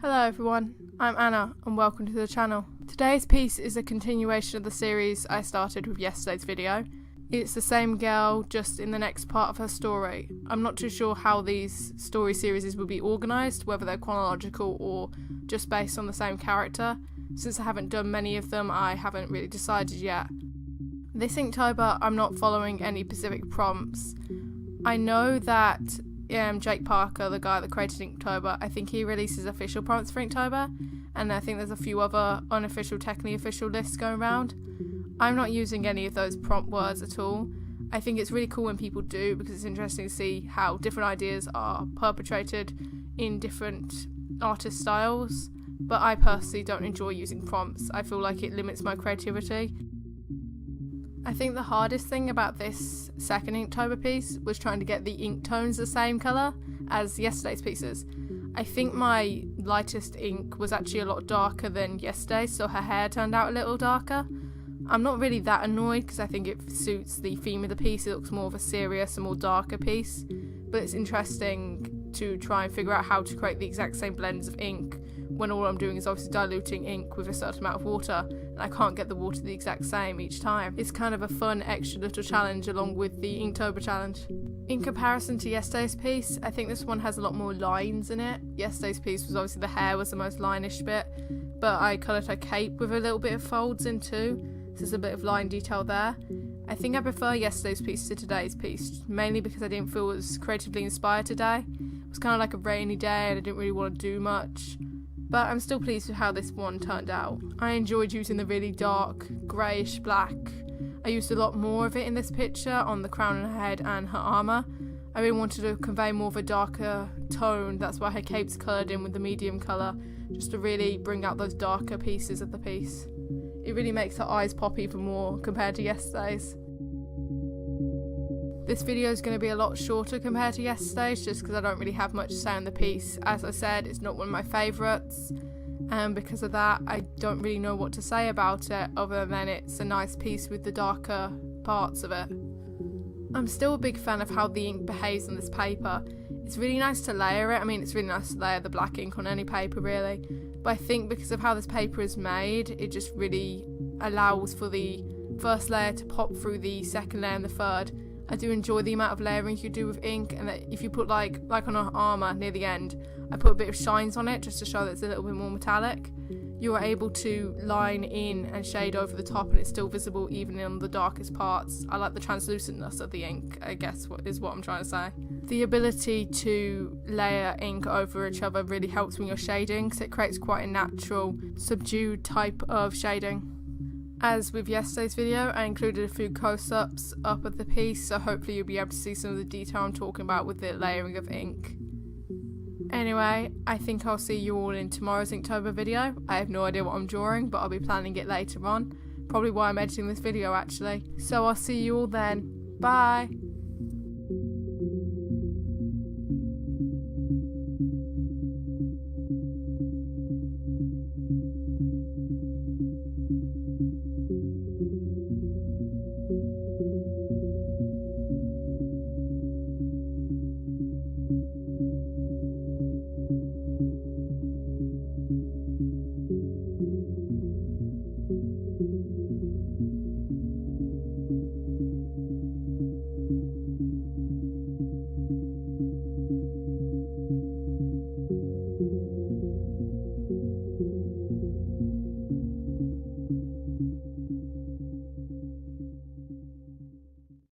Hello everyone, I'm Anna and welcome to the channel. Today's piece is a continuation of the series I started with yesterday's video. It's the same girl, just in the next part of her story. I'm not too sure how these story series will be organised, whether they're chronological or just based on the same character. Since I haven't done many of them, I haven't really decided yet. This Inktober, I'm not following any specific prompts. I know that Jake Parker, the guy that created Inktober, I think he releases official prompts for Inktober, and I think there's a few other unofficial, technically official lists going around. I'm not using any of those prompt words at all. I think it's really cool when people do, because it's interesting to see how different ideas are perpetrated in different artist styles, but I personally don't enjoy using prompts. I feel like it limits my creativity. I think the hardest thing about this second Inktober piece was trying to get the ink tones the same colour as yesterday's pieces. I think my lightest ink was actually a lot darker than yesterday's, so her hair turned out a little darker. I'm not really that annoyed because I think it suits the theme of the piece. It looks more of a serious and more darker piece, but it's interesting to try and figure out how to create the exact same blends of ink when all I'm doing is obviously diluting ink with a certain amount of water, and I can't get the water the exact same each time. It's kind of a fun extra little challenge along with the Inktober challenge. In comparison to yesterday's piece, I think this one has a lot more lines in it. Yesterday's piece was obviously the hair was the most line-ish bit, but I coloured her cape with a little bit of folds in too, so there's a bit of line detail there. I think I prefer yesterday's piece to today's piece, mainly because I didn't feel as creatively inspired today. It was kind of like a rainy day and I didn't really want to do much. But I'm still pleased with how this one turned out. I enjoyed using the really dark, greyish black. I used a lot more of it in this picture on the crown of her head and her armour. I really wanted to convey more of a darker tone, that's why her cape's coloured in with the medium colour, just to really bring out those darker pieces of the piece. It really makes her eyes pop even more compared to yesterday's. This video is going to be a lot shorter compared to yesterday's just because I don't really have much to say on the piece. As I said, it's not one of my favourites, and because of that I don't really know what to say about it other than it's a nice piece with the darker parts of it. I'm still a big fan of how the ink behaves on this paper. It's really nice to layer it. I mean, it's really nice to layer the black ink on any paper really, but I think because of how this paper is made, it just really allows for the first layer to pop through the second layer and the third. I do enjoy the amount of layering you do with ink, and that if you put like on her armour near the end, I put a bit of shines on it just to show that it's a little bit more metallic. You are able to line in and shade over the top and it's still visible even on the darkest parts. I like the translucentness of the ink, I guess is what I'm trying to say. The ability to layer ink over each other really helps when you're shading, because it creates quite a natural, subdued type of shading. As with yesterday's video, I included a few close-ups up of the piece, so hopefully you'll be able to see some of the detail I'm talking about with the layering of ink. Anyway, I think I'll see you all in tomorrow's Inktober video. I have no idea what I'm drawing, but I'll be planning it later on. Probably why I'm editing this video actually. So I'll see you all then. Bye!